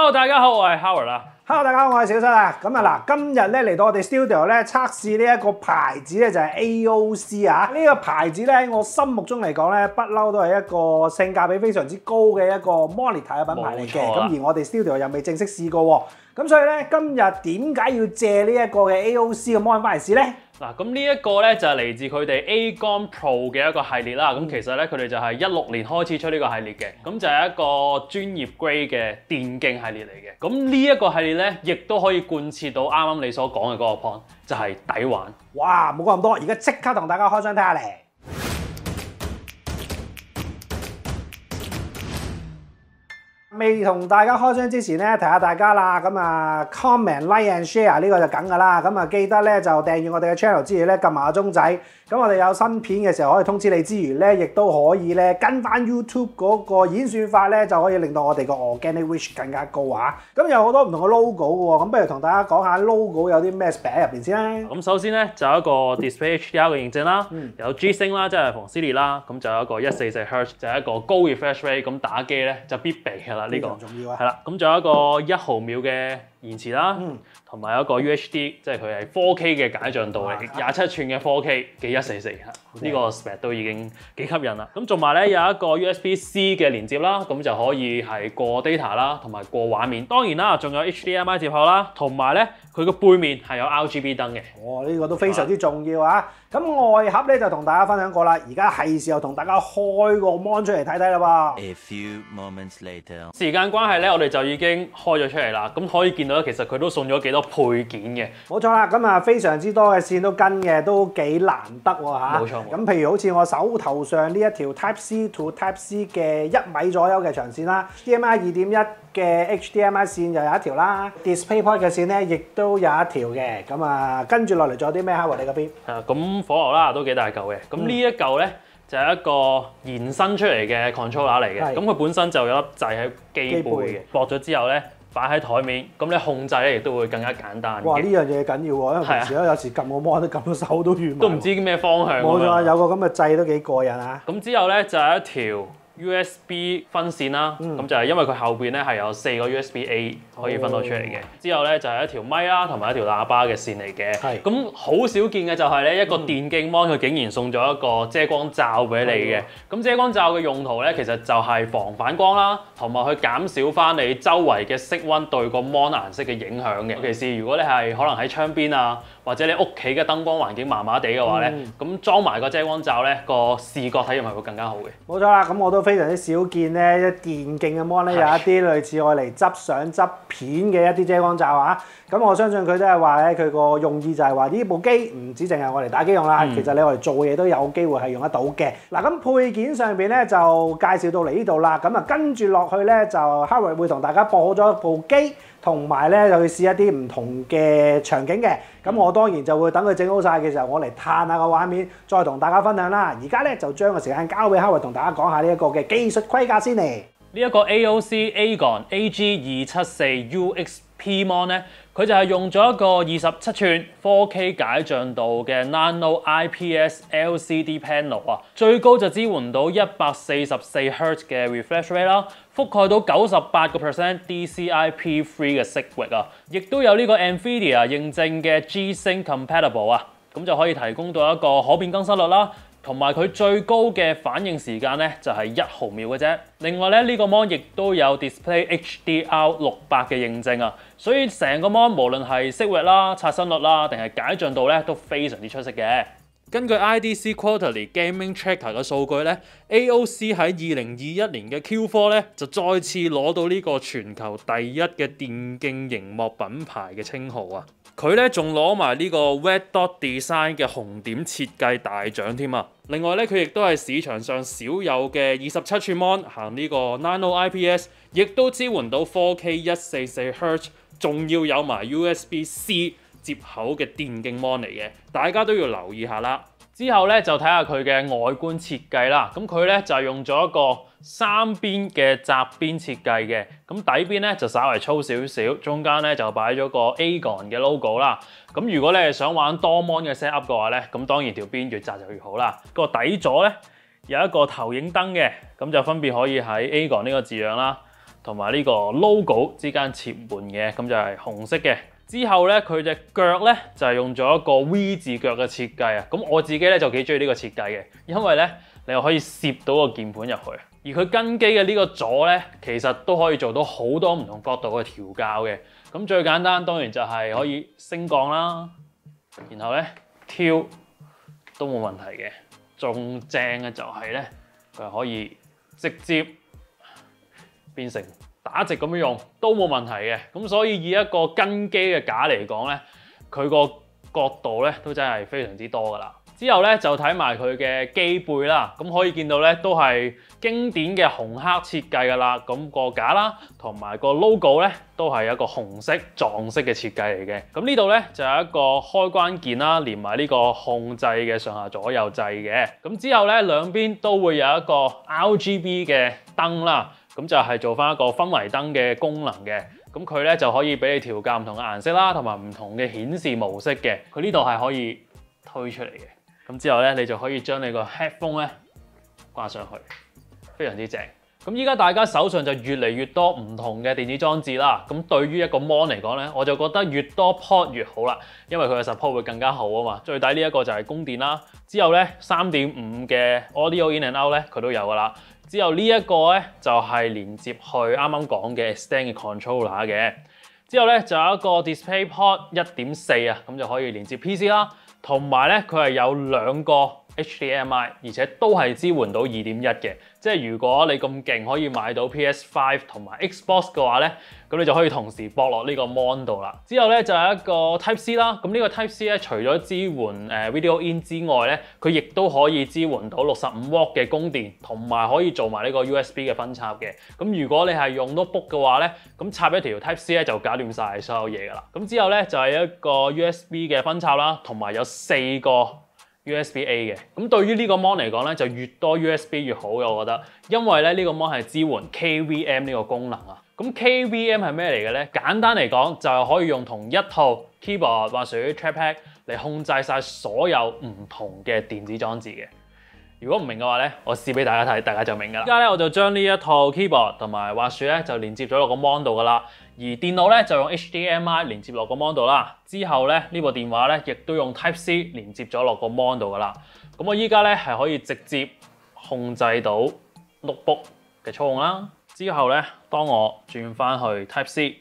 Hello， 大家好，我係 Howard 啦。Hello， 大家好，我係小新啊。咁啊嗱，今日咧嚟到我哋 studio 咧測試呢一個牌子咧就係 AOC 啊。呢個牌子咧喺我心目中嚟講咧，不嬲都係一個性價比非常之高嘅一個 monitor 嘅品牌嚟嘅。咁而我哋 studio 又未正式試過喎。咁所以咧，今日點解要借呢一個嘅 AOC 嘅 mon 翻嚟試咧？嗱，咁呢一個咧就係嚟自佢哋 Aegon Pro 嘅一個系列啦。咁其實咧佢哋就係16年開始出呢個系列嘅，咁就係一個專業 grade 嘅電競系列嚟嘅。咁呢一個系列咧，亦都可以貫徹到啱啱你所講嘅嗰個 point， 就係抵玩。哇！冇講咁多，而家即刻同大家開箱睇下嚟。未同大家開箱之前咧，提下大家啦，咁啊 comment、like and share 呢個就梗㗎啦，咁啊記得咧就訂閱我哋嘅 channel 之餘咧，撳埋個鐘仔，咁我哋有新片嘅時候可以通知你之餘咧，亦都可以咧跟翻 YouTube 嗰個演算法咧，就可以令到我哋個 organic reach 更加高啊！咁有好多唔同嘅 logo 嘅喎，咁不如同大家講下 logo 有啲咩 spec 喺入邊先啦。咁首先咧就有一個 Display HDR 嘅認證啦，有 G-Sync 啦，即係逢 Siri 啦，咁就有一個144 Hz， 就係一個高 refresh rate， 咁打機咧就必備㗎啦。呢個重要啊，係啦，咁仲有一個1毫秒嘅延遲啦，同埋有一個 UHD， 即係佢係 4K 嘅解像度嚟，27寸嘅 4K 嘅144，呢個 spec 都已經幾吸引啦。咁仲埋咧有一個 USB-C 嘅連接啦，咁就可以係過 data 啦，同埋過畫面。當然啦，仲有 HDMI 接口啦，同埋咧佢個背面係有 RGB 燈嘅。哦，呢個都非常之重要啊！咁外盒咧就同大家分享過啦，而家係時候同大家開個 mon 出嚟睇睇啦噃。A few moments later，時間關係咧，我哋就已經開咗出嚟啦。咁可以見到咧，其實佢都送咗幾多配件嘅。冇錯啦，咁啊非常之多嘅線都跟嘅，都幾難得喎嚇。冇錯。咁譬如好似我手頭上呢一條 Type C to Type C 嘅1米左右嘅長線啦 ，HDMI 2.1嘅 HDMI 線又有一條啦 ，DisplayPort 嘅線咧亦都有一條嘅。咁啊跟住落嚟仲有啲咩？Howard你嗰邊？咁火牛啦都幾大嚿嘅。咁呢一嚿咧就係一個延伸出嚟嘅 controller 嚟嘅。咁佢本身就有粒掣喺機背嘅，駁咗之後咧擺喺台面，咁你控制咧亦都會更加簡單。哇！呢樣嘢緊要喎，因為平時咧有時撳個 mon 都撳到手都軟埋。都唔知咩方向。冇錯，有個咁嘅掣都幾過癮啊！咁之後咧就係一條 USB 分線啦，咁就係因為佢後邊咧係有4個 USB-A 可以分到出嚟嘅。之後咧就係一條咪啦，同埋一條喇叭嘅線嚟嘅。咁好少見嘅就係咧一個電競 mon 佢竟然送咗一個遮光罩俾你嘅。咁遮光罩嘅用途咧其實就係防反光啦，同埋去減少翻你周圍嘅色溫對個 mon 顏色嘅影響嘅。尤其是如果你係可能喺窗邊啊，或者你屋企嘅燈光環境麻麻地嘅話咧，咁裝埋個遮光罩咧個視覺體驗係會更加好嘅。冇錯啦，咁我都非常之少見咧，一電競嘅 mon 咧有一啲類似我嚟執相執片嘅一啲遮光罩啊。咁我相信佢都係話咧，佢個用意就係話呢部機唔止淨係我嚟打機用啦，其實你我嚟做嘢都有機會係用得到嘅。嗱，咁配件上邊咧就介紹到嚟呢度啦。咁啊跟住落去咧就 Howard 會同大家播好咗部機，同埋咧就去試一啲唔同嘅場景嘅。咁我當然就會等佢整好晒嘅時候，我嚟嘆下個畫面，再同大家分享啦。而家咧就將個時間交俾 Howard 同大家講下呢一個嘅技術規格先嚟。呢一個 AOC Aegon AG274 UXP mon 咧，佢就係用咗一個27寸 4K 解像度嘅 Nano IPS LCD panel 啊，最高就支援到144 Hz 嘅 refresh rate 啦，覆蓋到98% DCI-P3 嘅色域啊，亦都有呢個 NVIDIA 認證嘅 G-Sync compatible 啊，咁就可以提供到一個可變更新率啦。同埋佢最高嘅反應時間咧就係1毫秒嘅啫。另外咧呢個 mon 亦都有 Display HDR 600嘅認證啊，所以成個 mon 無論係色域啦、刷新率啦，定係解像度咧都非常之出色嘅。根據 IDC Quarterly Gaming Tracker 嘅數據咧 ，AOC 喺2021年嘅 Q4 咧就再次攞到呢個全球第一嘅電競熒幕品牌嘅稱號啊！佢咧仲攞埋呢個 Red Dot Design 嘅紅點設計大獎添啊！另外咧，佢亦都係市場上少有嘅27寸 mon 行呢個 Nano IPS， 亦都支援到 4K 144 Hz， 仲要有埋 USB-C 接口嘅電競 mon 嚟嘅，大家都要留意下啦。之後咧就睇下佢嘅外觀設計啦，咁佢咧就係用咗一個3邊嘅側邊設計嘅，咁底邊咧就稍為粗少少，中間咧就擺咗個 Aegon 嘅 logo 啦。咁如果你係想玩多 mon 嘅 set up 嘅話咧，咁當然條邊越窄就越好啦。個底座咧有一個投影燈嘅，咁就分別可以喺 Aegon 呢個字樣啦，同埋呢個 logo 之間切換嘅，咁就係紅色嘅。之後咧，佢隻腳咧就係用咗一個 V 字腳嘅設計啊。咁我自己咧就幾中意呢個設計嘅，因為咧你又可以攝到個鍵盤入去。而佢跟機嘅呢個座咧，其實都可以做到好多唔同角度嘅調校嘅。咁最簡單當然就係可以升降啦，然後咧挑都冇問題嘅。仲正嘅就係咧，佢可以直接變成打直咁樣用都冇問題嘅。咁所以以一個跟機嘅架嚟講咧，佢個角度咧都真係非常之多噶啦。之後咧就睇埋佢嘅機背啦，咁可以見到咧都係經典嘅紅黑設計噶啦。咁個架啦同埋個 logo 咧都係一個紅色撞色嘅設計嚟嘅。咁呢度咧就有一個開關鍵啦，連埋呢個控制嘅上下左右掣嘅。咁之後咧兩邊都會有一個 RGB 嘅燈啦，咁就係做翻一個氛圍燈嘅功能嘅。咁佢咧就可以俾你調校唔同嘅顏色啦，同埋唔同嘅顯示模式嘅。佢呢度係可以推出嚟嘅。咁之後咧，你就可以將你個 headphone 咧掛上去，非常之正。咁依家大家手上就越嚟越多唔同嘅電子裝置啦。咁對於一個 mon 嚟講咧，我就覺得越多 port 越好啦，因為佢嘅 support 會更加好啊嘛。最底呢一個就係供電啦。之後咧3.5嘅 audio in and out 咧，佢都有噶啦。之後呢一個咧就係連接去啱啱講嘅 extend 嘅 controller 嘅。之後咧就有一個 display port 1.4啊，咁就可以連接 PC 啦。同埋咧，佢係有兩個 HDMI， 而且都係支援到2.1嘅。即係如果你咁勁可以買到 PS5 同埋 Xbox 嘅話咧，咁你就可以同時駁落呢個 mon 度啦。之後咧就有一個 Type C 啦。咁呢個 Type C 咧，除咗支援Video In 之外咧，佢亦都可以支援到65W嘅供電，同埋可以做埋呢個 USB 嘅分插嘅。咁如果你係用 notebook 嘅話咧，咁插一條 Type C 咧就搞掂晒所有嘢㗎啦。咁之後咧就係一個 USB 嘅分插啦，同埋有4個 USB-A 嘅。咁對於呢個 mon 嚟講咧，就越多 USB 越好嘅，我覺得，因為咧呢個 mon 係支援 KVM 呢個功能啊。咁 KVM 係咩嚟嘅咧？簡單嚟講，就係可以用同一套 keyboard 滑鼠 trackpad 嚟控制晒所有唔同嘅電子裝置嘅。如果唔明嘅話咧，我試俾大家睇，大家就明㗎啦。而家咧我就將呢一套 keyboard 同埋滑鼠咧就連接咗落個 mon 度㗎啦。而電腦咧就用 HDMI 連接落個 mon 度啦。之後咧呢部電話咧亦都用 Type C 連接咗落個 mon 度㗎啦。咁我依家咧係可以直接控制到 notebook 嘅操控啦。之後咧，當我轉翻去 Type C，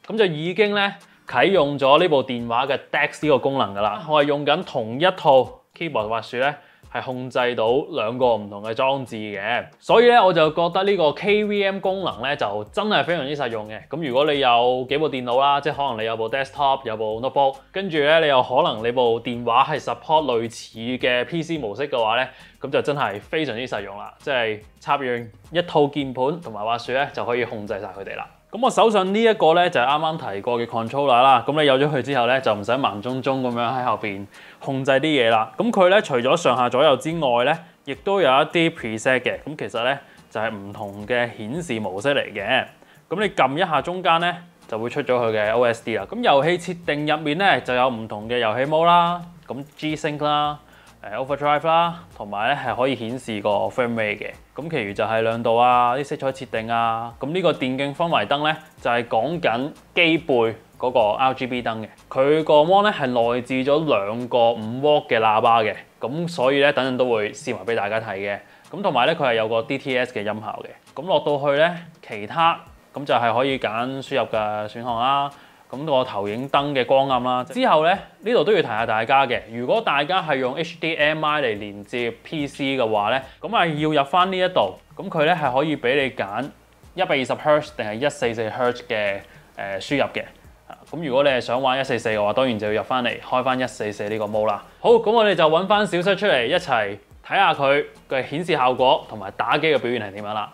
咁就已經咧啟用咗呢部電話嘅 DeX 呢個功能㗎啦。我係用緊同一套 keyboard 滑鼠咧，係控制到兩個唔同嘅裝置嘅，所以咧我就覺得呢個 KVM 功能咧就真係非常之實用嘅。咁如果你有幾部電腦啦，即係可能你有部 desktop 有部 notebook， 跟住咧你又可能你部電話係 support 類似嘅 PC 模式嘅話咧，咁就真係非常之實用啦。即係插完一套鍵盤同埋滑鼠咧就可以控制晒佢哋啦。咁我手上呢一個咧就係啱啱提過嘅 controller 啦。咁你有咗佢之後咧，就唔使盲中中咁樣喺後邊控制啲嘢啦。咁佢咧除咗上下左右之外咧，亦都有一啲 preset 嘅。咁其實咧就係唔同嘅顯示模式嚟嘅。咁你撳一下中間咧，就會出咗佢嘅 OSD 啦。咁遊戲設定入面咧就有唔同嘅遊戲模啦，咁 G-Sync 啦。Overdrive 啦，同埋咧係可以顯示個 frame rate 嘅。咁其餘就係亮度啊、啲色彩設定啊。咁呢個電競氛圍燈咧就係講緊機背嗰個 RGB 燈嘅。佢個 mon 咧係內置咗2個5W嘅喇叭嘅。咁所以咧等陣都會試埋俾大家睇嘅。咁同埋咧佢係有個 DTS 嘅音效嘅。咁落到去咧其他咁就係可以揀輸入嘅選項啦。咁個投影燈嘅光暗啦，之後咧呢度都要提下大家嘅。如果大家係用 HDMI 嚟連接 PC 嘅話咧，咁係要入翻呢一度。咁佢咧係可以俾你揀120Hz 定係144Hz 嘅輸入嘅。咁如果你係想玩144嘅話，當然就要入翻嚟開翻144呢個 mode 啦。好，咁我哋就揾翻小室出嚟一齊睇下佢嘅顯示效果同埋打機嘅表現係點樣啦。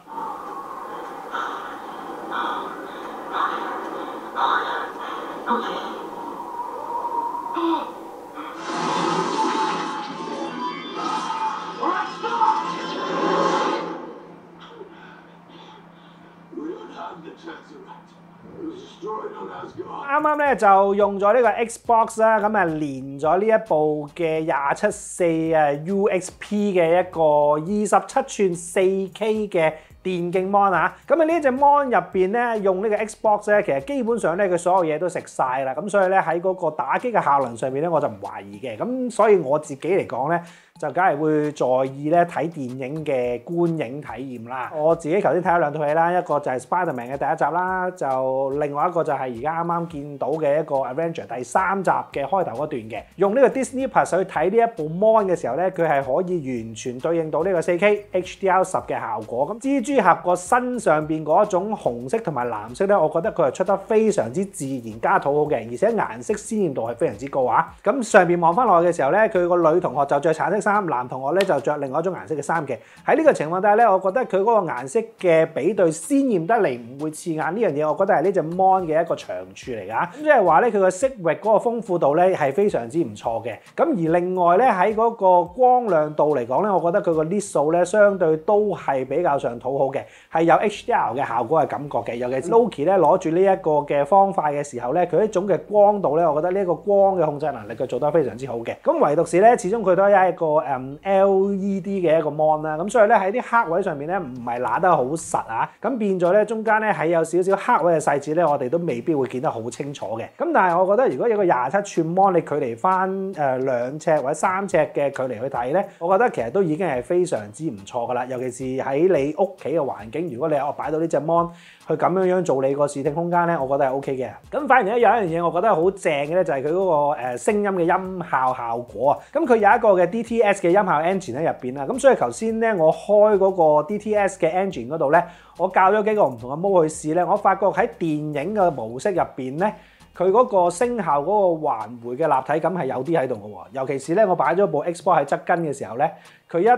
啱啱咧就用咗呢個 Xbox 啦，咁啊連咗呢一部嘅274UXP 嘅一個27寸4K 嘅電競 mon 啊，咁啊呢隻 mon 入邊咧用呢個 Xbox 咧，其實基本上咧佢所有嘢都食晒啦，咁所以咧喺嗰個打機嘅效能上面咧我就唔懷疑嘅，咁所以我自己嚟講咧就梗係會在意咧睇電影嘅觀影體驗啦。我自己頭先睇咗兩套戲啦，一個就係 Spider-Man 嘅第一集啦，就另外一個就係而家啱啱見到嘅一個 Avenger 第3集嘅開頭嗰段嘅。用呢個 Disney Plus 去睇呢一部 mon 嘅時候咧，佢係可以完全對應到呢個 4K HDR10嘅效果。咁蜘蛛俠個身上邊嗰種紅色同埋藍色咧，我覺得佢係出得非常之自然加討好嘅，而且顏色鮮豔度係非常之高啊！咁上邊望翻落去嘅時候咧，佢個女同學就着橙色衫，男同學咧就着另外一種顏色嘅衫嘅。喺呢個情況底下咧，我覺得佢嗰個顏色嘅比對鮮豔得嚟，唔會刺眼呢樣嘢，我覺得係呢隻 mon 嘅一個長處嚟㗎。咁即係話咧，佢個色域嗰個豐富度咧係非常之唔錯嘅。咁而另外咧喺嗰個光亮度嚟講咧，我覺得佢個 nit 數咧相對都係比較上討好嘅，係有 HDR 嘅效果嘅感覺嘅。尤其是 Loki 咧攞住呢一個嘅方塊嘅時候咧，佢一種嘅光度咧，我覺得呢一個光嘅控制能力佢做得非常之好嘅。咁唯獨是咧，始終佢都係一個LED 嘅一個 mon 啦，咁所以咧喺啲黑位上面咧唔係揦得好實啊，咁變咗咧中間咧係有少少黑位嘅細節咧，我哋都未必會見得好清楚嘅。咁但係我覺得如果有個27寸 mon，你距離翻2尺或者3尺嘅距離去睇咧，我覺得其實都已經係非常之唔錯噶啦。尤其是喺你屋企嘅環境，如果你擺到呢隻 mon 去咁樣做你個視聽空間咧，我覺得係 OK 嘅。咁反而咧有一樣嘢我覺得好正嘅咧，就係佢嗰個聲音嘅音效果啊。咁佢有一個嘅 DTS 嘅音效 engine 喺入邊啦。咁所以頭先咧我開嗰個 DTS 嘅 engine 嗰度咧，我校咗幾個唔同嘅模去試咧，我發覺喺電影嘅模式入邊咧，佢嗰個聲效嗰個環迴嘅立體感係有啲喺度嘅喎。尤其是咧我擺咗部 Xbox 喺側跟嘅時候咧，佢一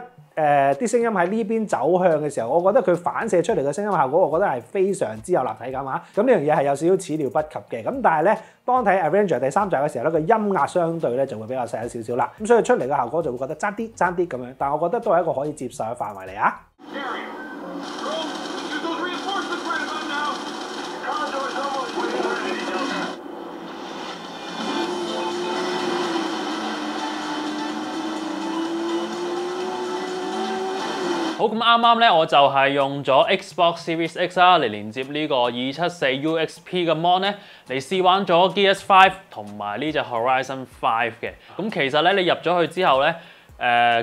啲聲音喺呢邊走向嘅時候，我覺得佢反射出嚟嘅聲音效果，我覺得係非常之有立體感啊！咁呢樣嘢係有少少始料不及嘅。咁但係咧，當睇 Avenger 第3集嘅時候咧，個音壓相對咧就會比較細一少少啦。咁所以出嚟嘅效果就會覺得爭啲咁樣，但係我覺得都係一個可以接受嘅範圍嚟啊！好，咁啱啱咧，我就係用咗 Xbox Series X 啦嚟連接呢個274 UXP 嘅 mon 咧嚟試玩咗 Gears 5同埋呢隻 Horizon 5嘅。咁其實咧，你入咗去之後咧，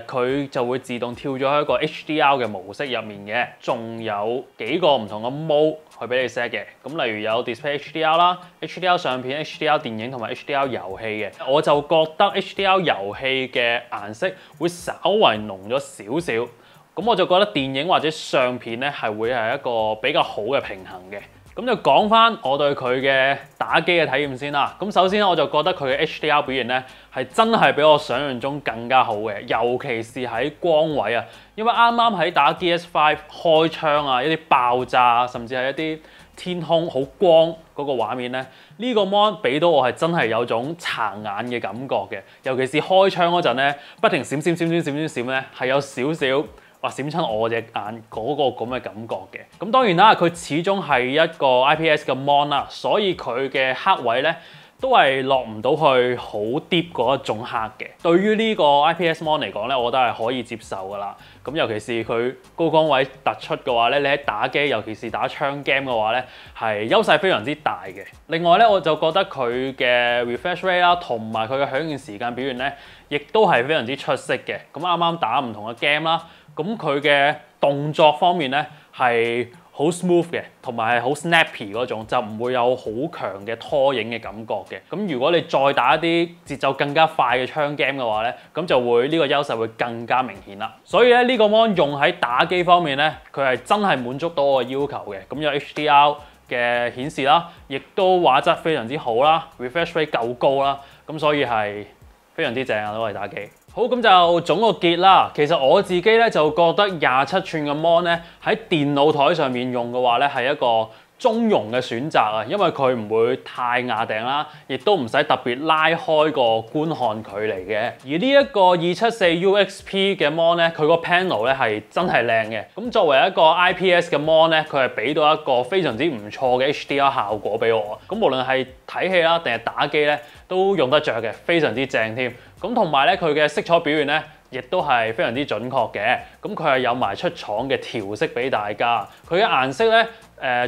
佢就會自動跳咗喺一個 HDR 嘅模式入面嘅，仲有幾個唔同嘅 mode 去俾你 set 嘅。咁例如有 Display HDR 啦、HDR 相片、HDR 電影同埋 HDR 遊戲嘅。我就覺得 HDR 遊戲嘅顏色會稍為濃咗少少。咁我就覺得電影或者相片咧係會係一個比較好嘅平衡嘅。咁就講翻我對佢嘅打機嘅體驗先啦。咁首先我就覺得佢嘅 HDR 表現咧係真係比我想象中更加好嘅，尤其是喺光位啊。因為啱啱喺打 GS5 開槍啊，一啲爆炸啊，甚至係一啲天空好光嗰個畫面咧，呢個 mon 俾到我係真係有種殘眼嘅感覺嘅。尤其是開槍嗰陣咧，不停閃咧，係有少少話閃親我隻眼嗰個咁嘅感覺嘅。咁當然啦，佢始終係一個 IPS 嘅 mon 啦，所以佢嘅黑位咧都係落唔到去好 deep 嗰一種黑嘅。對於呢個 IPS mon 嚟講咧，我覺得係可以接受噶啦。咁尤其是佢高光位突出嘅話咧，你喺打機，尤其是打槍 game 嘅話咧，係優勢非常之大嘅。另外咧，我就覺得佢嘅 refresh rate 啦，同埋佢嘅響應時間表現咧，亦都係非常之出色嘅。咁啱啱打唔同嘅 game 啦。咁佢嘅動作方面咧係好 smooth 嘅，同埋係好 snappy 嗰種，就唔會有好強嘅拖影嘅感覺嘅。咁如果你再打一啲節奏更加快嘅槍 game 嘅話咧，咁就會呢個優勢會更加明顯啦。所以咧呢個 mon 用喺打機方面咧，佢係真係滿足到我嘅要求嘅。咁有 HDR 嘅顯示啦，亦都畫質非常之好啦 ，refresh rate 夠高啦，咁所以係非常之正啊！攞嚟打機。好，咁就總個結啦。其實我自己咧就覺得27寸嘅 mon 咧喺電腦台上面用嘅話咧係一個中庸嘅選擇啊，因為佢唔會太壓頂啦，亦都唔使特別拉開個觀看距離嘅。而呢一個274 UXP 嘅 mon 咧，佢個 panel 咧係真係靚嘅。咁作為一個 IPS 嘅 mon 咧，佢係俾到一個非常之唔錯嘅 HDR 效果俾我。咁無論係睇戲啦定係打機咧，都用得着嘅，非常之正添。咁同埋咧，佢嘅色彩表現咧亦都係非常之準確嘅。咁佢係有埋出廠嘅調色俾大家，佢嘅顏色咧。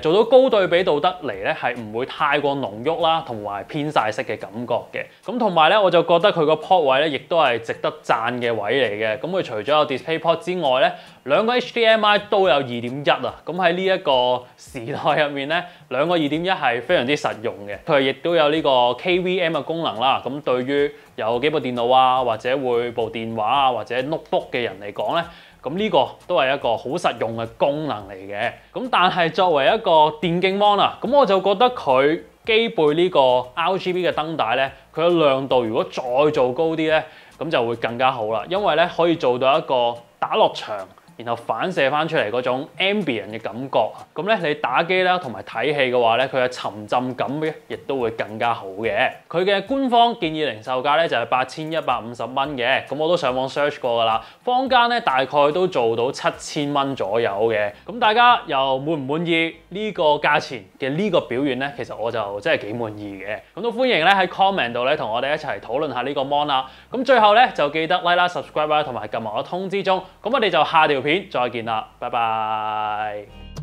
做到高對比度得嚟咧，係唔會太過濃郁啦，同埋偏晒色嘅感覺嘅。咁同埋咧，我就覺得佢個 port 位咧，亦都係值得讚嘅位嚟嘅。咁佢除咗有 display port 之外咧，兩個 HDMI 都有2.1啊。咁喺呢一個時代入面咧，兩個2.1係非常之實用嘅。佢亦都有呢個 KVM 嘅功能啦。咁對於有幾部電腦啊，或者會部電話啊，或者 notebook 嘅人嚟講咧，咁呢個都係一個好實用嘅功能嚟嘅。咁但係作為一個電競 mon 啊，咁我就覺得佢機背呢個 RGB 嘅燈帶咧，佢嘅亮度如果再做高啲咧，咁就會更加好啦。因為咧可以做到一個打落牆，然後反射翻出嚟嗰種 ambient 嘅感覺。咁咧你打機啦同埋睇戲嘅話咧，佢嘅沉浸感咧亦都會更加好嘅。佢嘅官方建議零售價咧就係8150蚊嘅。咁我都上網 search 過㗎啦，坊間咧大概都做到7000蚊左右嘅。咁大家又滿唔滿意呢個價錢嘅呢個表現咧？其實我就真係幾滿意嘅。咁都歡迎咧喺 comment 度咧同我哋一齊討論下呢個 mon 啦。咁最後咧就記得 like 啦、subscribe 啦，同埋撳埋個通知鐘。咁我哋就下條片再見啦，拜拜。